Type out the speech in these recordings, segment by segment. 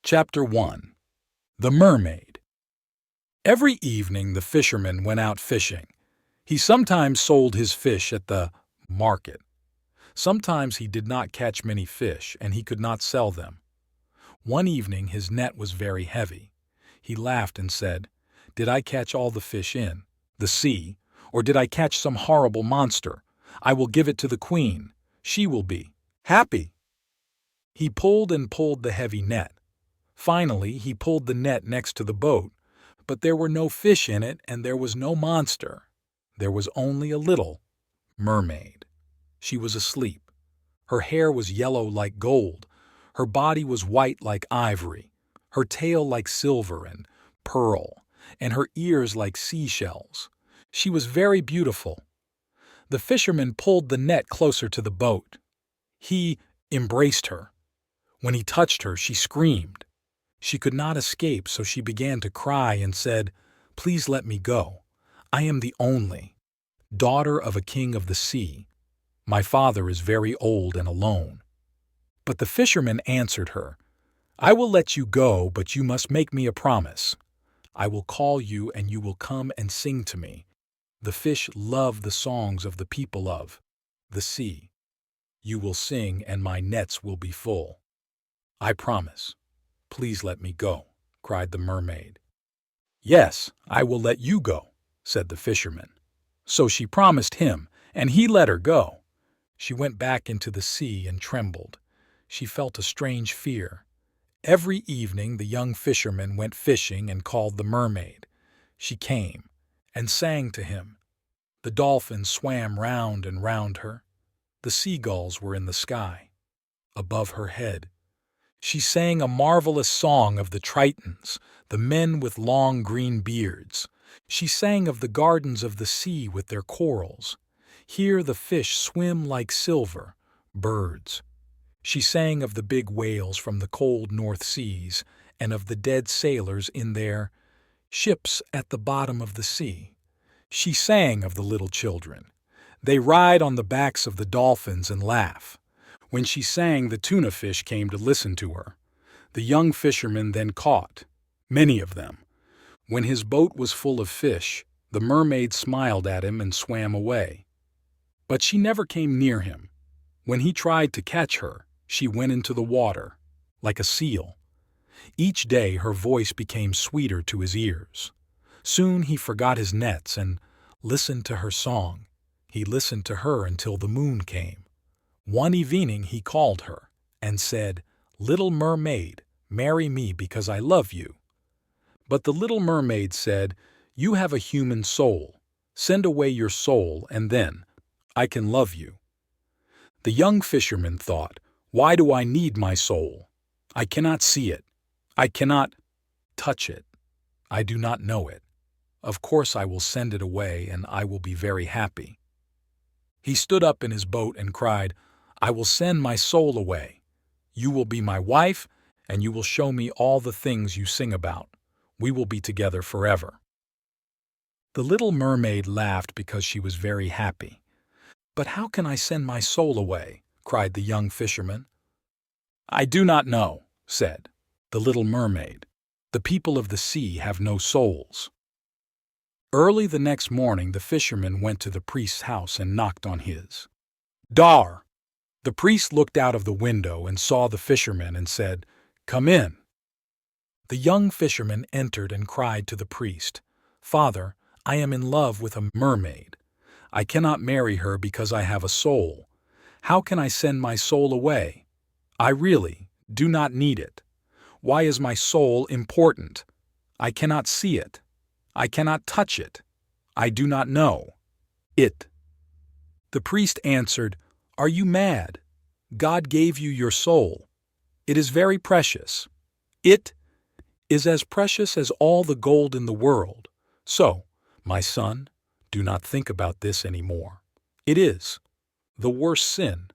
Chapter 1. The Mermaid. Every evening the fisherman went out fishing. He sometimes sold his fish at the market. Sometimes he did not catch many fish, and he could not sell them. One evening his net was very heavy. He laughed and said, "Did I catch all the fish in the sea, or did I catch some horrible monster? I will give it to the queen. She will be happy." He pulled and pulled the heavy net. Finally, he pulled the net next to the boat, but there were no fish in it and there was no monster. There was only a little mermaid. She was asleep. Her hair was yellow like gold. Her body was white like ivory. Her tail like silver and pearl, and her ears like seashells. She was very beautiful. The fisherman pulled the net closer to the boat. He embraced her. When he touched her, she screamed. She could not escape, so she began to cry and said, "Please let me go. I am the only daughter of a king of the sea. My father is very old and alone." But the fisherman answered her, "I will let you go, but you must make me a promise. I will call you and you will come and sing to me. The fish love the songs of the people of the sea. You will sing and my nets will be full. I promise. Please let me go," cried the mermaid. "Yes, I will let you go," said the fisherman. So she promised him, and he let her go. She went back into the sea and trembled. She felt a strange fear. Every evening the young fisherman went fishing and called the mermaid. She came and sang to him. The dolphins swam round and round her. The seagulls were in the sky, above her head. She sang a marvelous song of the Tritons, the men with long green beards. She sang of the gardens of the sea with their corals. Here the fish swim like silver, birds. She sang of the big whales from the cold North Seas and of the dead sailors in their ships at the bottom of the sea. She sang of the little children. They ride on the backs of the dolphins and laugh. When she sang, the tuna fish came to listen to her. The young fisherman then caught many of them. When his boat was full of fish, the mermaid smiled at him and swam away. But she never came near him. When he tried to catch her, she went into the water, like a seal. Each day her voice became sweeter to his ears. Soon he forgot his nets and listened to her song. He listened to her until the moon came. One evening he called her and said, "Little mermaid, marry me because I love you." But the little mermaid said, "You have a human soul. Send away your soul and then I can love you." The young fisherman thought, "Why do I need my soul? I cannot see it. I cannot touch it. I do not know it. Of course I will send it away and I will be very happy." He stood up in his boat and cried, "I will send my soul away. You will be my wife, and you will show me all the things you sing about. We will be together forever." The little mermaid laughed because she was very happy. "But how can I send my soul away?" cried the young fisherman. "I do not know," said the little mermaid. "The people of the sea have no souls." Early the next morning the fisherman went to the priest's house and knocked on his door. The priest looked out of the window and saw the fisherman and said, "Come in." The young fisherman entered and cried to the priest, "Father, I am in love with a mermaid. I cannot marry her because I have a soul. How can I send my soul away? I really do not need it. Why is my soul important? I cannot see it. I cannot touch it. I do not know it." The priest answered, "Are you mad? God gave you your soul. It is very precious. It is as precious as all the gold in the world. So, my son, do not think about this anymore. It is the worst sin.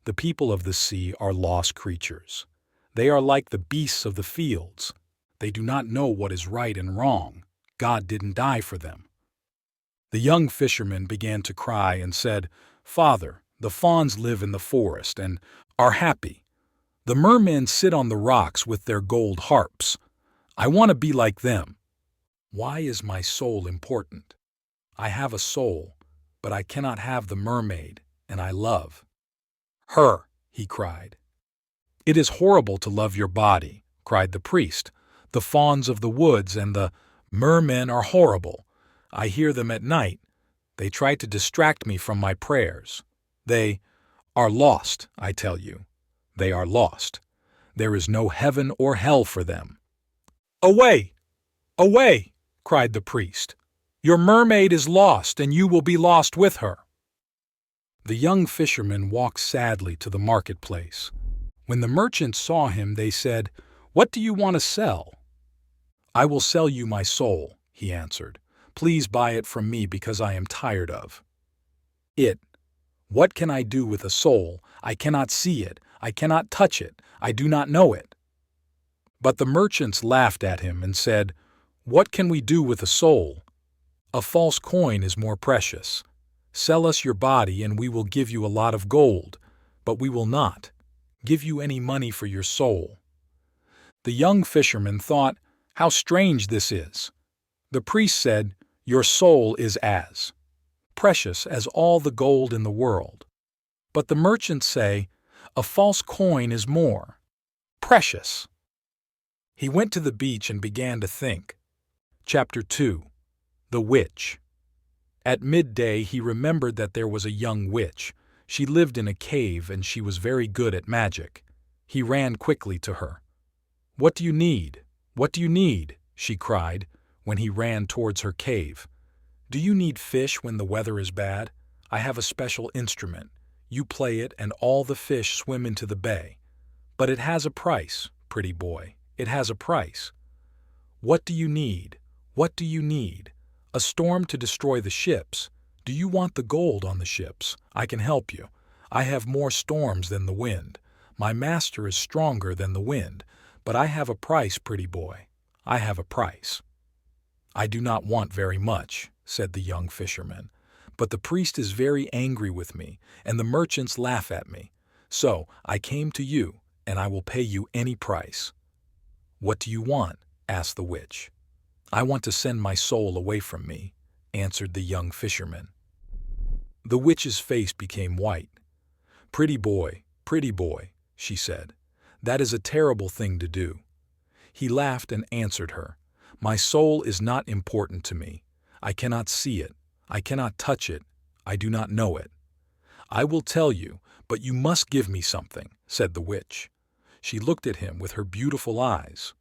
The people of the sea are lost creatures. They are like the beasts of the fields. They do not know what is right and wrong. God didn't die for them." The young fisherman began to cry and said, "Father, the fawns live in the forest and are happy. The mermen sit on the rocks with their gold harps. I want to be like them. Why is my soul important? I have a soul, but I cannot have the mermaid, and I love her, he cried. It is horrible to love your body, cried the priest. The fauns of the woods and the mermen are horrible. I hear them at night. They try to distract me from my prayers. They are lost, I tell you. They are lost. There is no heaven or hell for them. Away! Away! Cried the priest. Your mermaid is lost, and you will be lost with her. The young fisherman walked sadly to the marketplace. When the merchants saw him, they said, "What do you want to sell?" "I will sell you my soul," he answered. "Please buy it from me because I am tired of it. What can I do with a soul? I cannot see it. I cannot touch it. I do not know it." But the merchants laughed at him and said, "What can we do with a soul? A false coin is more precious. Sell us your body and we will give you a lot of gold, but we will not give you any money for your soul." The young fisherman thought, "How strange this is." The priest said, "Your soul is as precious as all the gold in the world." But the merchants say, "A false coin is more precious." He went to the beach and began to think. Chapter 2. The Witch. At midday he remembered that there was a young witch. She lived in a cave and she was very good at magic. He ran quickly to her. "What do you need? What do you need?" she cried when he ran towards her cave. "Do you need fish when the weather is bad? I have a special instrument. You play it and all the fish swim into the bay. But it has a price, pretty boy. It has a price." "What do you need? What do you need?" "A storm to destroy the ships." "Do you want the gold on the ships? I can help you. I have more storms than the wind. My master is stronger than the wind. But I have a price, pretty boy. I have a price." "I do not want very much," said the young fisherman. "But the priest is very angry with me, and the merchants laugh at me. So I came to you, and I will pay you any price." "What do you want?" asked the witch. "I want to send my soul away from me," answered the young fisherman. The witch's face became white. Pretty boy," she said. "That is a terrible thing to do." He laughed and answered her, "My soul is not important to me. I cannot see it. I cannot touch it. I do not know it." "I will tell you, but you must give me something," said the witch. She looked at him with her beautiful eyes.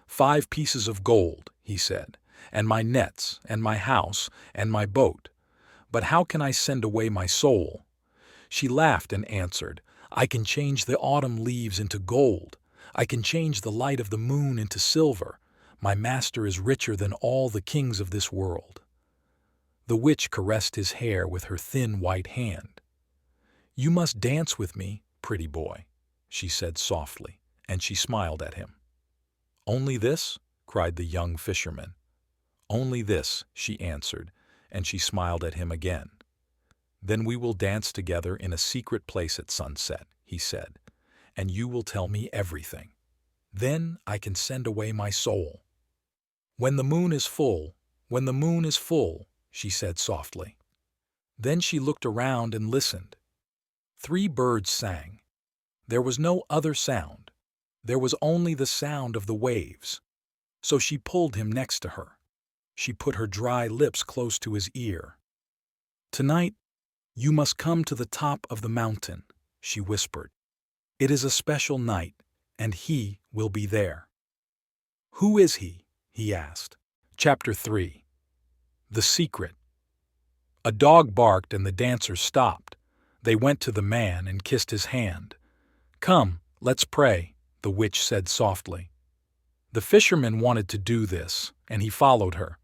"5 pieces of gold," he said, "and my nets, and my house, and my boat. But how can I send away my soul?" She laughed and answered, "I can change the autumn leaves into gold. I can change the light of the moon into silver. My master is richer than all the kings of this world." The witch caressed his hair with her thin white hand. "You must dance with me, pretty boy," she said softly, and she smiled at him. "Only this?" cried the young fisherman. "Only this," she answered, and she smiled at him again. "Then we will dance together in a secret place at sunset," he said, "and you will tell me everything. Then I can send away my soul." "When the moon is full, when the moon is full," she said softly. Then she looked around and listened. 3 birds sang. There was no other sound. There was only the sound of the waves. So she pulled him next to her. She put her dry lips close to his ear. "Tonight, you must come to the top of the mountain," she whispered. "It is a special night, and he will be there." "Who is he?" he asked. Chapter 3. The Secret. A dog barked and the dancers stopped. They went to the man and kissed his hand. "Come, let's pray," the witch said softly. The fisherman wanted to do this, and he followed her.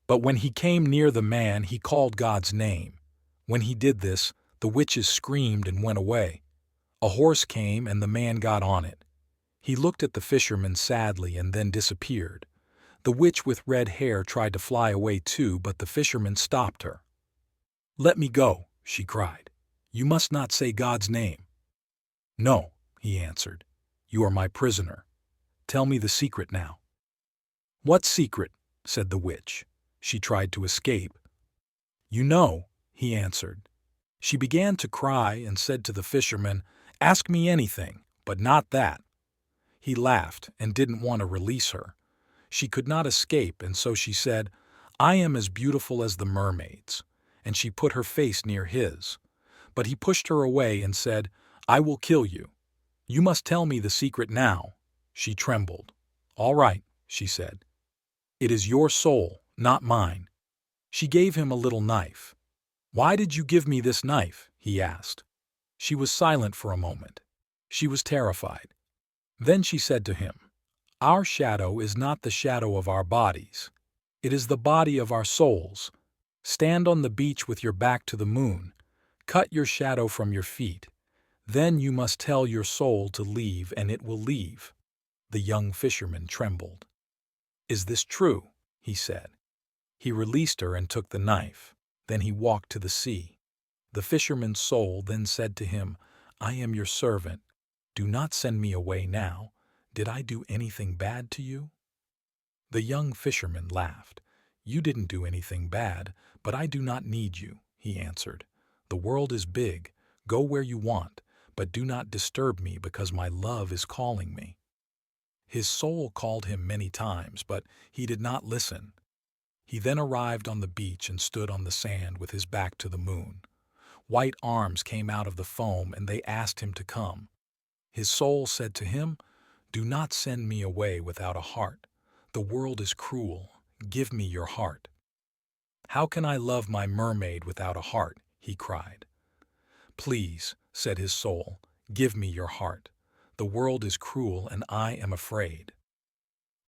But when he came near the man, he called God's name. When he did this, the witches screamed and went away. A horse came and the man got on it. He looked at the fisherman sadly and then disappeared. The witch with red hair tried to fly away too, but the fisherman stopped her. "Let me go," she cried. "You must not say God's name." "No," he answered. You are my prisoner. Tell me the secret now." "What secret?" said the witch. She tried to escape. "You know," he answered. She began to cry and said to the fisherman, "Ask me anything, but not that." He laughed and didn't want to release her. She could not escape, and so she said, "I am as beautiful as the mermaids," and she put her face near his. But he pushed her away and said, "I will kill you. You must tell me the secret now." She trembled. "All right," she said. "It is your soul, not mine." She gave him a little knife. "Why did you give me this knife?" he asked. She was silent for a moment. She was terrified. Then she said to him, "Our shadow is not the shadow of our bodies. It is the body of our souls. Stand on the beach with your back to the moon. Cut your shadow from your feet. Then you must tell your soul to leave, and it will leave." The young fisherman trembled. "Is this true?" he said. He released her and took the knife. Then he walked to the sea. The fisherman's soul then said to him, "I am your servant. Do not send me away now. Did I do anything bad to you?" The young fisherman laughed. "You didn't do anything bad, but I do not need you," he answered. "The world is big. Go where you want, but do not disturb me because my love is calling me." His soul called him many times, but he did not listen. He then arrived on the beach and stood on the sand with his back to the moon. White arms came out of the foam and they asked him to come. His soul said to him, "Do not send me away without a heart. The world is cruel. Give me your heart." "How can I love my mermaid without a heart?" he cried. "Please," said his soul, "give me your heart. The world is cruel and I am afraid."